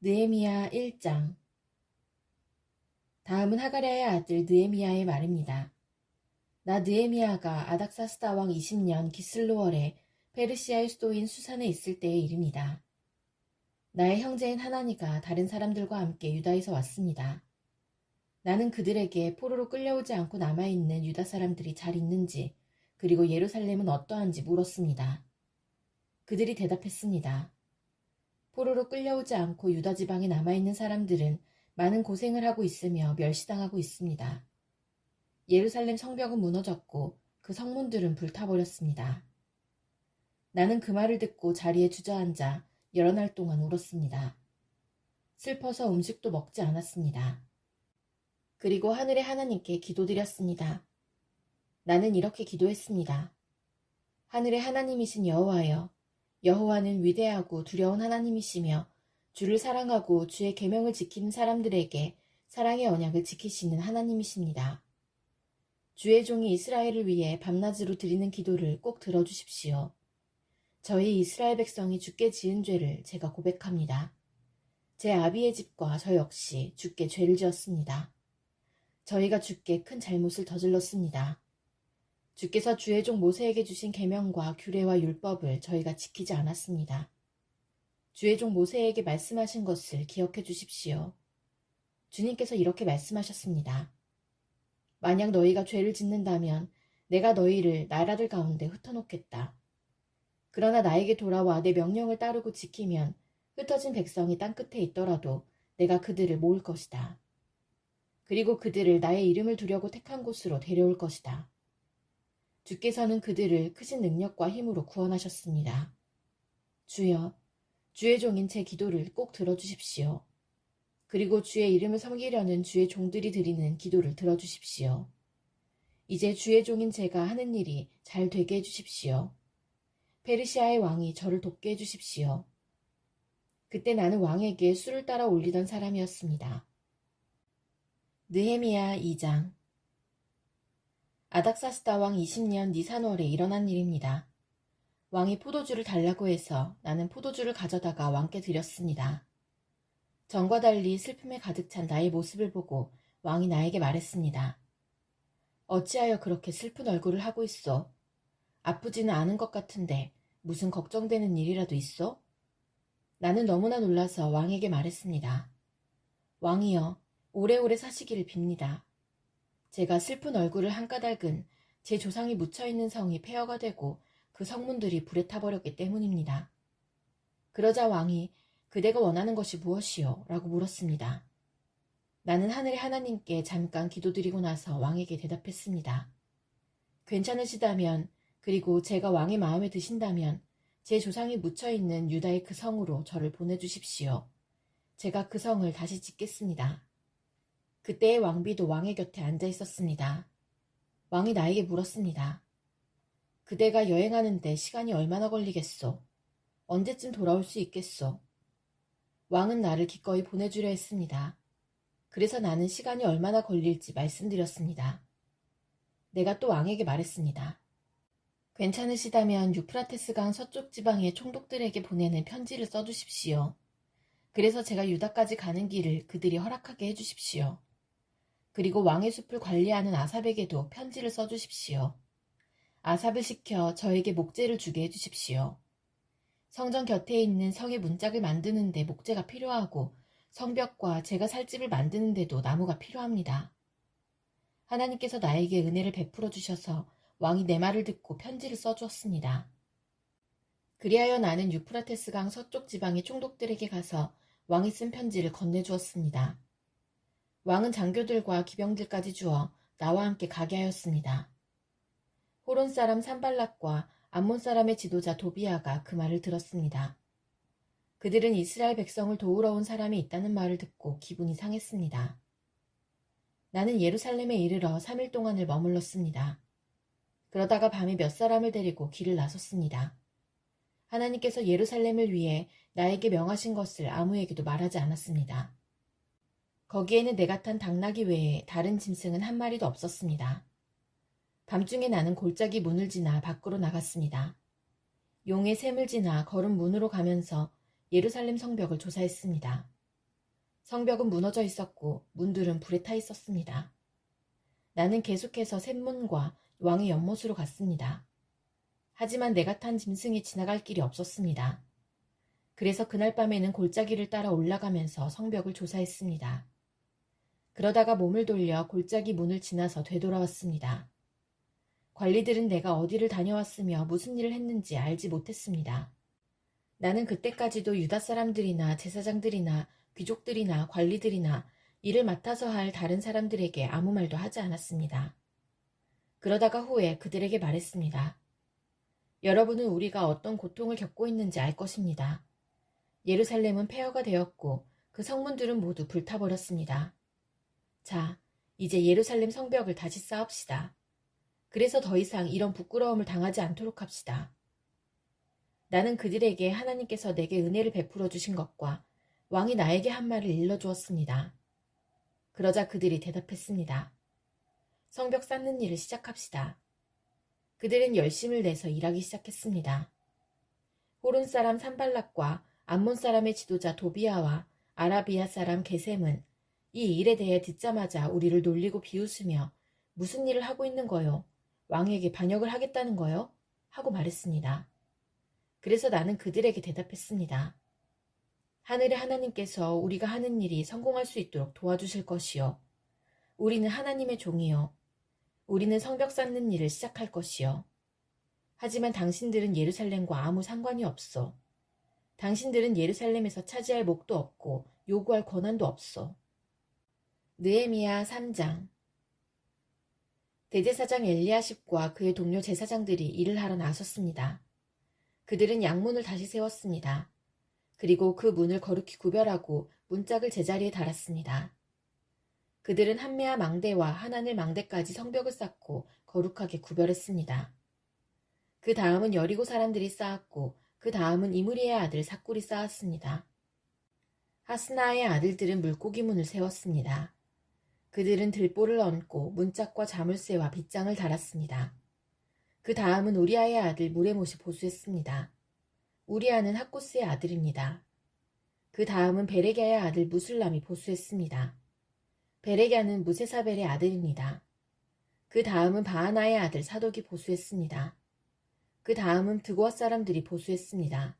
느헤미야 1장. 다음은 하가랴의 아들 느헤미야의 말입니다. 나 느헤미야가 아닥사스다 왕 20년 기슬로월에 페르시아의 수도인 수산에 있을 때의 일입니다. 나의 형제인 하나니가 다른 사람들과 함께 유다에서 왔습니다. 나는 그들에게 포로로 끌려오지 않고 남아있는 유다 사람들이 잘 있는지, 그리고 예루살렘은 어떠한지 물었습니다. 그들이 대답했습니다. 포로로 끌려오지 않고 유다 지방에 남아있는 사람들은 많은 고생을 하고 있으며 멸시당하고 있습니다. 예루살렘 성벽은 무너졌고 그 성문들은 불타버렸습니다. 나는 그 말을 듣고 자리에 주저앉아 여러 날 동안 울었습니다. 슬퍼서 음식도 먹지 않았습니다. 그리고 하늘의 하나님께 기도드렸습니다. 나는 이렇게 기도했습니다. 하늘의 하나님이신 여호와여, 여호와는 위대하고 두려운 하나님이시며 주를 사랑하고 주의 계명을 지키는 사람들에게 사랑의 언약을 지키시는 하나님이십니다. 주의 종이 이스라엘을 위해 밤낮으로 드리는 기도를 꼭 들어주십시오. 저희 이스라엘 백성이 주께 지은 죄를 제가 고백합니다. 제 아비의 집과 저 역시 주께 죄를 지었습니다. 저희가 주께 큰 잘못을 저질렀습니다. 주께서 주의 종 모세에게 주신 계명과 규례와 율법을 저희가 지키지 않았습니다. 주의 종 모세에게 말씀하신 것을 기억해 주십시오. 주님께서 이렇게 말씀하셨습니다. 만약 너희가 죄를 짓는다면 내가 너희를 나라들 가운데 흩어놓겠다. 그러나 나에게 돌아와 내 명령을 따르고 지키면 흩어진 백성이 땅끝에 있더라도 내가 그들을 모을 것이다. 그리고 그들을 나의 이름을 두려고 택한 곳으로 데려올 것이다. 주께서는 그들을 크신 능력과 힘으로 구원하셨습니다. 주여, 주의 종인 제 기도를 꼭 들어주십시오. 그리고 주의 이름을 섬기려는 주의 종들이 드리는 기도를 들어주십시오. 이제 주의 종인 제가 하는 일이 잘 되게 해주십시오. 페르시아의 왕이 저를 돕게 해주십시오. 그때 나는 왕에게 술을 따라 올리던 사람이었습니다. 느헤미야 2장. 아닥사스다 왕 20년 니산월에 일어난 일입니다. 왕이 포도주를 달라고 해서 나는 포도주를 가져다가 왕께 드렸습니다. 전과 달리 슬픔에 가득 찬 나의 모습을 보고 왕이 나에게 말했습니다. 어찌하여 그렇게 슬픈 얼굴을 하고 있어? 아프지는 않은 것 같은데 무슨 걱정되는 일이라도 있어? 나는 너무나 놀라서 왕에게 말했습니다. 왕이여, 오래오래 사시기를 빕니다. 제가 슬픈 얼굴을 한 까닭은 제 조상이 묻혀있는 성이 폐허가 되고 그 성문들이 불에 타버렸기 때문입니다. 그러자 왕이 그대가 원하는 것이 무엇이요? 라고 물었습니다. 나는 하늘의 하나님께 잠깐 기도드리고 나서 왕에게 대답했습니다. 괜찮으시다면, 그리고 제가 왕의 마음에 드신다면 제 조상이 묻혀있는 유다의 그 성으로 저를 보내주십시오. 제가 그 성을 다시 짓겠습니다. 그때의 왕비도 왕의 곁에 앉아 있었습니다. 왕이 나에게 물었습니다. 그대가 여행하는데 시간이 얼마나 걸리겠소? 언제쯤 돌아올 수 있겠소? 왕은 나를 기꺼이 보내주려 했습니다. 그래서 나는 시간이 얼마나 걸릴지 말씀드렸습니다. 내가 또 왕에게 말했습니다. 괜찮으시다면 유프라테스강 서쪽 지방의 총독들에게 보내는 편지를 써주십시오. 그래서 제가 유다까지 가는 길을 그들이 허락하게 해주십시오. 그리고 왕의 숲을 관리하는 아삽에게도 편지를 써주십시오. 아삽을 시켜 저에게 목재를 주게 해주십시오. 성전 곁에 있는 성의 문짝을 만드는데 목재가 필요하고 성벽과 제가 살 집을 만드는데도 나무가 필요합니다. 하나님께서 나에게 은혜를 베풀어 주셔서 왕이 내 말을 듣고 편지를 써주었습니다. 그리하여 나는 유프라테스강 서쪽 지방의 총독들에게 가서 왕이 쓴 편지를 건네주었습니다. 왕은 장교들과 기병들까지 주어 나와 함께 가게 하였습니다. 호론 사람 산발락과 암몬 사람의 지도자 도비아가 그 말을 들었습니다. 그들은 이스라엘 백성을 도우러 온 사람이 있다는 말을 듣고 기분이 상했습니다. 나는 예루살렘에 이르러 3일 동안을 머물렀습니다. 그러다가 밤에 몇 사람을 데리고 길을 나섰습니다. 하나님께서 예루살렘을 위해 나에게 명하신 것을 아무에게도 말하지 않았습니다. 거기에는 내가 탄 당나귀 외에 다른 짐승은 한 마리도 없었습니다. 밤중에 나는 골짜기 문을 지나 밖으로 나갔습니다. 용의 샘을 지나 걸은 문으로 가면서 예루살렘 성벽을 조사했습니다. 성벽은 무너져 있었고 문들은 불에 타 있었습니다. 나는 계속해서 샘문과 왕의 연못으로 갔습니다. 하지만 내가 탄 짐승이 지나갈 길이 없었습니다. 그래서 그날 밤에는 골짜기를 따라 올라가면서 성벽을 조사했습니다. 그러다가 몸을 돌려 골짜기 문을 지나서 되돌아왔습니다. 관리들은 내가 어디를 다녀왔으며 무슨 일을 했는지 알지 못했습니다. 나는 그때까지도 유다 사람들이나 제사장들이나 귀족들이나 관리들이나 일을 맡아서 할 다른 사람들에게 아무 말도 하지 않았습니다. 그러다가 후에 그들에게 말했습니다. 여러분은 우리가 어떤 고통을 겪고 있는지 알 것입니다. 예루살렘은 폐허가 되었고 그 성문들은 모두 불타버렸습니다. 자, 이제 예루살렘 성벽을 다시 쌓읍시다. 그래서 더 이상 이런 부끄러움을 당하지 않도록 합시다. 나는 그들에게 하나님께서 내게 은혜를 베풀어 주신 것과 왕이 나에게 한 말을 일러주었습니다. 그러자 그들이 대답했습니다. 성벽 쌓는 일을 시작합시다. 그들은 열심을 내서 일하기 시작했습니다. 호론 사람 산발락과 암몬 사람의 지도자 도비아와 아라비아 사람 게셈은 이 일에 대해 듣자마자 우리를 놀리고 비웃으며 무슨 일을 하고 있는 거요? 왕에게 반역을 하겠다는 거요? 하고 말했습니다. 그래서 나는 그들에게 대답했습니다. 하늘의 하나님께서 우리가 하는 일이 성공할 수 있도록 도와주실 것이요. 우리는 하나님의 종이요. 우리는 성벽 쌓는 일을 시작할 것이요. 하지만 당신들은 예루살렘과 아무 상관이 없어. 당신들은 예루살렘에서 차지할 몫도 없고 요구할 권한도 없어. 느헤미야 3장. 대제사장 엘리야십과 그의 동료 제사장들이 일을 하러 나섰습니다. 그들은 양문을 다시 세웠습니다. 그리고 그 문을 거룩히 구별하고 문짝을 제자리에 달았습니다. 그들은 한메아 망대와 한하늘 망대까지 성벽을 쌓고 거룩하게 구별했습니다. 그 다음은 여리고 사람들이 쌓았고 그 다음은 이므리의 아들 삭굴이 쌓았습니다. 하스나의 아들들은 물고기 문을 세웠습니다. 그들은 들보를 얹고 문짝과 자물쇠와 빗장을 달았습니다. 그 다음은 우리아의 아들 무레못이 보수했습니다. 우리아는 학고스의 아들입니다. 그 다음은 베레갸의 아들 무술람이 보수했습니다. 베레갸는 무세사벨의 아들입니다. 그 다음은 바하나의 아들 사독이 보수했습니다. 그 다음은 드고아 사람들이 보수했습니다.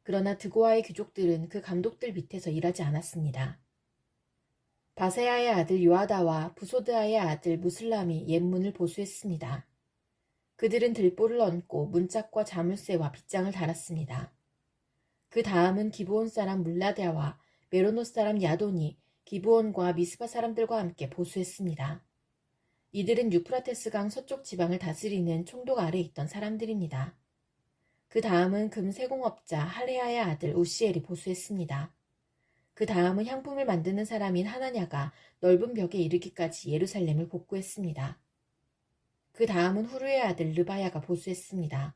그러나 드고아의 귀족들은 그 감독들 밑에서 일하지 않았습니다. 바세아의 아들 요아다와 부소드아의 아들 무슬람이 옛문을 보수했습니다. 그들은 들보를 얹고 문짝과 자물쇠와 빗장을 달았습니다. 그 다음은 기브온 사람 물라데와 메로노 사람 야돈이 기브온과 미스바 사람들과 함께 보수했습니다. 이들은 유프라테스강 서쪽 지방을 다스리는 총독 아래 있던 사람들입니다. 그 다음은 금세공업자 할레아의 아들 우시엘이 보수했습니다. 그 다음은 향품을 만드는 사람인 하나냐가 넓은 벽에 이르기까지 예루살렘을 복구했습니다. 그 다음은 후르의 아들 르바야가 보수했습니다.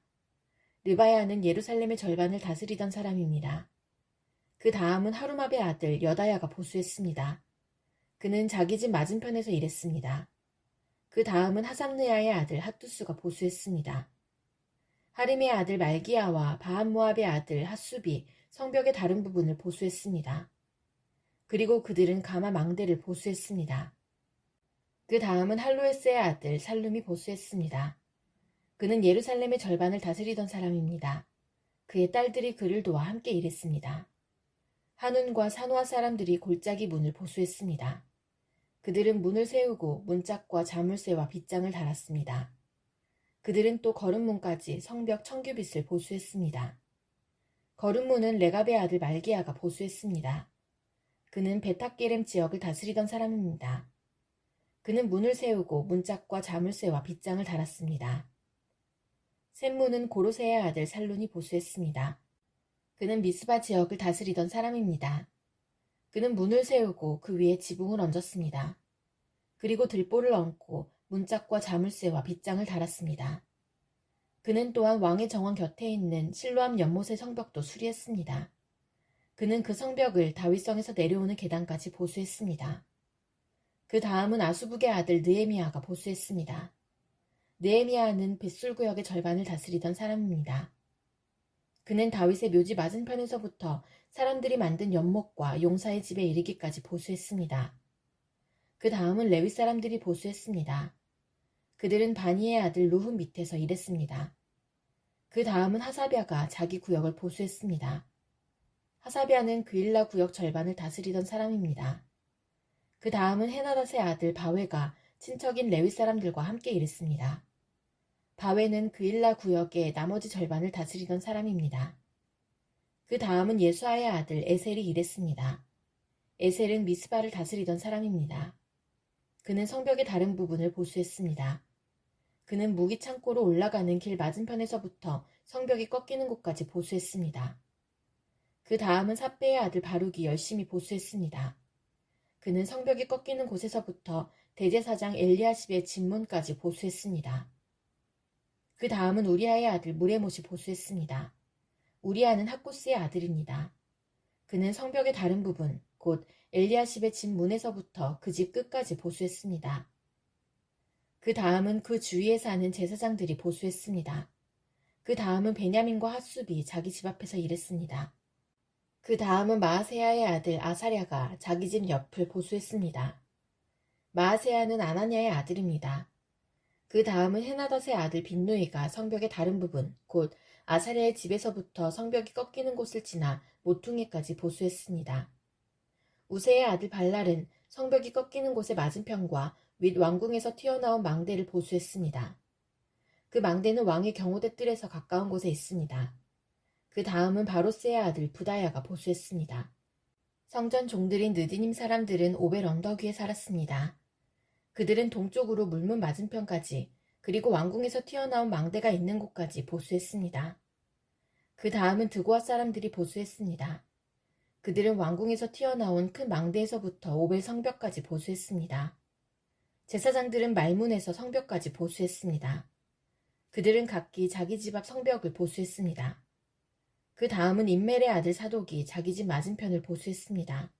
르바야는 예루살렘의 절반을 다스리던 사람입니다. 그 다음은 하루마베의 아들 여다야가 보수했습니다. 그는 자기 집 맞은편에서 일했습니다. 그 다음은 하삼느야의 아들 핫두스가 보수했습니다. 하림의 아들 말기야와 바한모압의 아들 핫수비 성벽의 다른 부분을 보수했습니다. 그리고 그들은 가마 망대를 보수했습니다. 그 다음은 할로에스의 아들 살룸이 보수했습니다. 그는 예루살렘의 절반을 다스리던 사람입니다. 그의 딸들이 그를 도와 함께 일했습니다. 한운과 산호아 사람들이 골짜기 문을 보수했습니다. 그들은 문을 세우고 문짝과 자물쇠와 빗장을 달았습니다. 그들은 또 거름문까지 성벽 청규빗을 보수했습니다. 거름문은 레갑의 아들 말기야가 보수했습니다. 그는 베타게렘 지역을 다스리던 사람입니다. 그는 문을 세우고 문짝과 자물쇠와 빗장을 달았습니다. 샘문은 고로세의 아들 살룬이 보수했습니다. 그는 미스바 지역을 다스리던 사람입니다. 그는 문을 세우고 그 위에 지붕을 얹었습니다. 그리고 들보를 얹고 문짝과 자물쇠와 빗장을 달았습니다. 그는 또한 왕의 정원 곁에 있는 실로암 연못의 성벽도 수리했습니다. 그는 그 성벽을 다윗성에서 내려오는 계단까지 보수했습니다. 그 다음은 아수북의 아들 느헤미야가 보수했습니다. 느헤미야는 벳술 구역의 절반을 다스리던 사람입니다. 그는 다윗의 묘지 맞은편에서부터 사람들이 만든 연못과 용사의 집에 이르기까지 보수했습니다. 그 다음은 레위 사람들이 보수했습니다. 그들은 바니의 아들 루후 밑에서 일했습니다. 그 다음은 하사랴가 자기 구역을 보수했습니다. 하사랴는 그일라 구역 절반을 다스리던 사람입니다. 그 다음은 헤나닷의 아들 바웨가 친척인 레위 사람들과 함께 일했습니다. 바웨는 그일라 구역의 나머지 절반을 다스리던 사람입니다. 그 다음은 예수아의 아들 에셀이 일했습니다. 에셀은 미스바를 다스리던 사람입니다. 그는 성벽의 다른 부분을 보수했습니다. 그는 무기 창고로 올라가는 길 맞은편에서부터 성벽이 꺾이는 곳까지 보수했습니다. 그 다음은 삿배의 아들 바룩이 열심히 보수했습니다. 그는 성벽이 꺾이는 곳에서부터 대제사장 엘리야십의 집문까지 보수했습니다. 그 다음은 우리아의 아들 무레못이 보수했습니다. 우리아는 학고스의 아들입니다. 그는 성벽의 다른 부분, 곧 엘리야십의 집 문에서부터 그 집 끝까지 보수했습니다. 그 다음은 그 주위에 사는 제사장들이 보수했습니다. 그 다음은 베냐민과 핫숲이 자기 집 앞에서 일했습니다. 그 다음은 마아세야의 아들 아사랴가 자기 집 옆을 보수했습니다. 마아세야는 아나냐의 아들입니다. 그 다음은 헤나닷의 아들 빈누이가 성벽의 다른 부분, 곧 아사랴의 집에서부터 성벽이 꺾이는 곳을 지나 모퉁이까지 보수했습니다. 우세의 아들 발랄은 성벽이 꺾이는 곳의 맞은편과 윗 왕궁에서 튀어나온 망대를 보수했습니다. 그 망대는 왕의 경호대 뜰에서 가까운 곳에 있습니다. 그 다음은 바로스의 아들 부다야가 보수했습니다. 성전 종들인 느디님 사람들은 오벨 언덕 위에 살았습니다. 그들은 동쪽으로 물문 맞은편까지 그리고 왕궁에서 튀어나온 망대가 있는 곳까지 보수했습니다. 그 다음은 드고아 사람들이 보수했습니다. 그들은 왕궁에서 튀어나온 큰 망대에서부터 오벨 성벽까지 보수했습니다. 제사장들은 말문에서 성벽까지 보수했습니다. 그들은 각기 자기 집 앞 성벽을 보수했습니다. 그 다음은 임멜의 아들 사독이 자기 집 맞은편을 보수했습니다.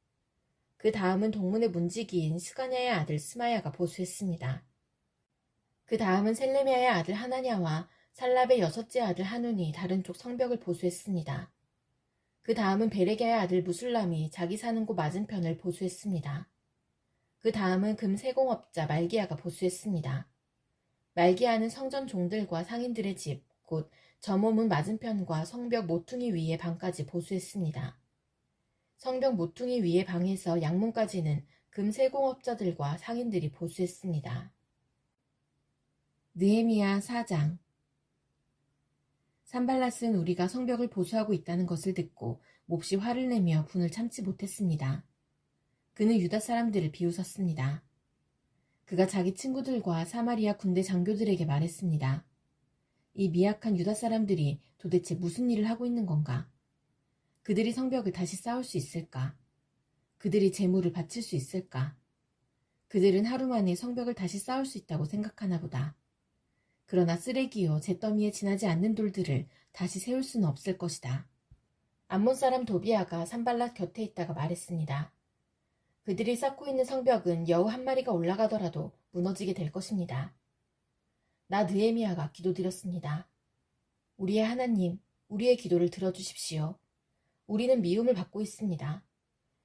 그 다음은 동문의 문지기인 스가냐의 아들 스마야가 보수했습니다. 그 다음은 셀레미야의 아들 하나냐와 살랍의 여섯째 아들 하눈이 다른 쪽 성벽을 보수했습니다. 그 다음은 베레게의 아들 무술람이 자기 사는 곳 맞은편을 보수했습니다. 그 다음은 금 세공업자 말기야가 보수했습니다. 말기야는 성전 종들과 상인들의 집, 곧 점호문 맞은편과 성벽 모퉁이 위의 방까지 보수했습니다. 성벽 모퉁이 위의 방에서 양문까지는 금 세공업자들과 상인들이 보수했습니다. 느헤미야 4장. 산발랏은 우리가 성벽을 보수하고 있다는 것을 듣고 몹시 화를 내며 분을 참지 못했습니다. 그는 유다 사람들을 비웃었습니다. 그가 자기 친구들과 사마리아 군대 장교들에게 말했습니다. 이 미약한 유다 사람들이 도대체 무슨 일을 하고 있는 건가? 그들이 성벽을 다시 쌓을 수 있을까? 그들이 재물을 바칠 수 있을까? 그들은 하루 만에 성벽을 다시 쌓을 수 있다고 생각하나 보다. 그러나 쓰레기요 잿더미에 지나지 않는 돌들을 다시 세울 수는 없을 것이다. 암몬 사람 도비아가 산발랏 곁에 있다가 말했습니다. 그들이 쌓고 있는 성벽은 여우 한 마리가 올라가더라도 무너지게 될 것입니다. 나 느헤미야가 기도드렸습니다. 우리의 하나님, 우리의 기도를 들어주십시오. 우리는 미움을 받고 있습니다.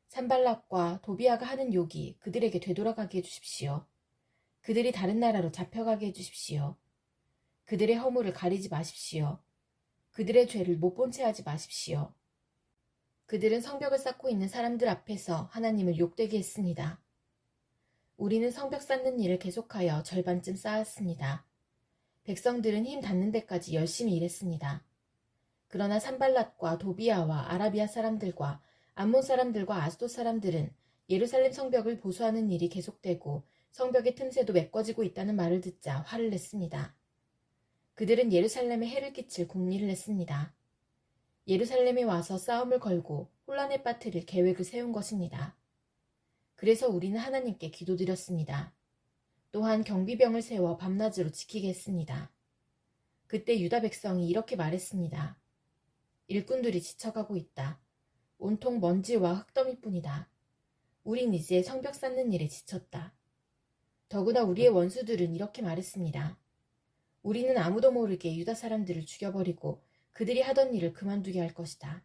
산발랏과 도비아가 하는 욕이 그들에게 되돌아가게 해주십시오. 그들이 다른 나라로 잡혀가게 해주십시오. 그들의 허물을 가리지 마십시오. 그들의 죄를 못 본 채 하지 마십시오. 그들은 성벽을 쌓고 있는 사람들 앞에서 하나님을 욕되게 했습니다. 우리는 성벽 쌓는 일을 계속하여 절반쯤 쌓았습니다. 백성들은 힘 닿는 데까지 열심히 일했습니다. 그러나 산발랏과 도비아와 아라비아 사람들과 암몬 사람들과 아스돗 사람들은 예루살렘 성벽을 보수하는 일이 계속되고 성벽의 틈새도 메꿔지고 있다는 말을 듣자 화를 냈습니다. 그들은 예루살렘에 해를 끼칠 궁리를 냈습니다. 예루살렘에 와서 싸움을 걸고 혼란에 빠뜨릴 계획을 세운 것입니다. 그래서 우리는 하나님께 기도드렸습니다. 또한 경비병을 세워 밤낮으로 지키게 했습니다. 그때 유다 백성이 이렇게 말했습니다. 일꾼들이 지쳐가고 있다. 온통 먼지와 흙더미뿐이다. 우린 이제 성벽 쌓는 일에 지쳤다. 더구나 우리의 원수들은 이렇게 말했습니다. 우리는 아무도 모르게 유다 사람들을 죽여버리고 그들이 하던 일을 그만두게 할 것이다.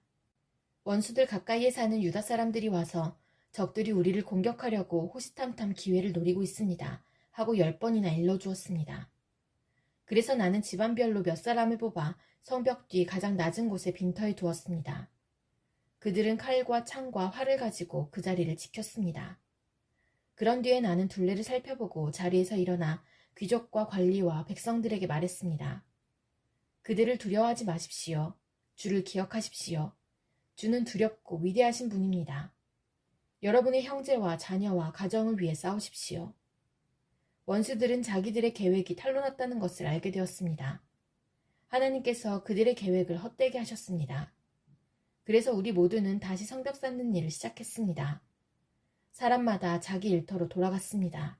원수들 가까이에 사는 유다 사람들이 와서 적들이 우리를 공격하려고 호시탐탐 기회를 노리고 있습니다. 하고 10번이나 일러주었습니다. 그래서 나는 집안별로 몇 사람을 뽑아 성벽 뒤 가장 낮은 곳에 빈터에 두었습니다. 그들은 칼과 창과 활을 가지고 그 자리를 지켰습니다. 그런 뒤에 나는 둘레를 살펴보고 자리에서 일어나 귀족과 관리와 백성들에게 말했습니다. 그들을 두려워하지 마십시오. 주를 기억하십시오. 주는 두렵고 위대하신 분입니다. 여러분의 형제와 자녀와 가정을 위해 싸우십시오. 원수들은 자기들의 계획이 탄로났다는 것을 알게 되었습니다. 하나님께서 그들의 계획을 헛되게 하셨습니다. 그래서 우리 모두는 다시 성벽 쌓는 일을 시작했습니다. 사람마다 자기 일터로 돌아갔습니다.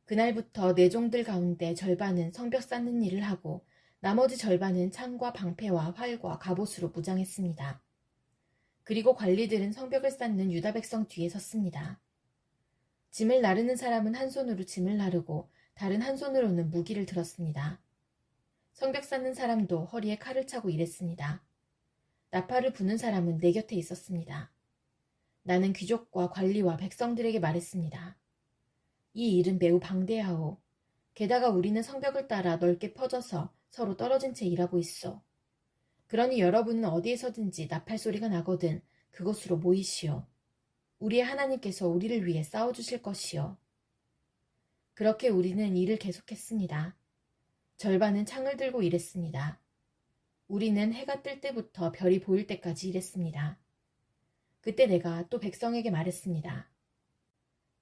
그날부터 내 종들 가운데 절반은 성벽 쌓는 일을 하고 나머지 절반은 창과 방패와 활과 갑옷으로 무장했습니다. 그리고 관리들은 성벽을 쌓는 유다 백성 뒤에 섰습니다. 짐을 나르는 사람은 한 손으로 짐을 나르고 다른 한 손으로는 무기를 들었습니다. 성벽 쌓는 사람도 허리에 칼을 차고 일했습니다. 나팔을 부는 사람은 내 곁에 있었습니다. 나는 귀족과 관리와 백성들에게 말했습니다. 이 일은 매우 방대하오. 게다가 우리는 성벽을 따라 넓게 퍼져서 서로 떨어진 채 일하고 있어. 그러니 여러분은 어디에서든지 나팔 소리가 나거든 그곳으로 모이시오. 우리의 하나님께서 우리를 위해 싸워주실 것이요. 그렇게 우리는 일을 계속했습니다. 절반은 창을 들고 일했습니다. 우리는 해가 뜰 때부터 별이 보일 때까지 일했습니다. 그때 내가 또 백성에게 말했습니다.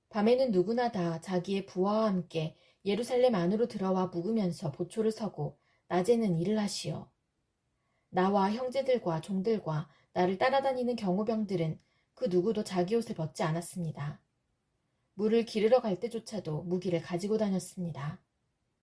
밤에는 누구나 다 자기의 부하와 함께 예루살렘 안으로 들어와 묵으면서 보초를 서고 낮에는 일을 하시오. 나와 형제들과 종들과 나를 따라다니는 경호병들은 그 누구도 자기 옷을 벗지 않았습니다. 물을 기르러 갈 때조차도 무기를 가지고 다녔습니다.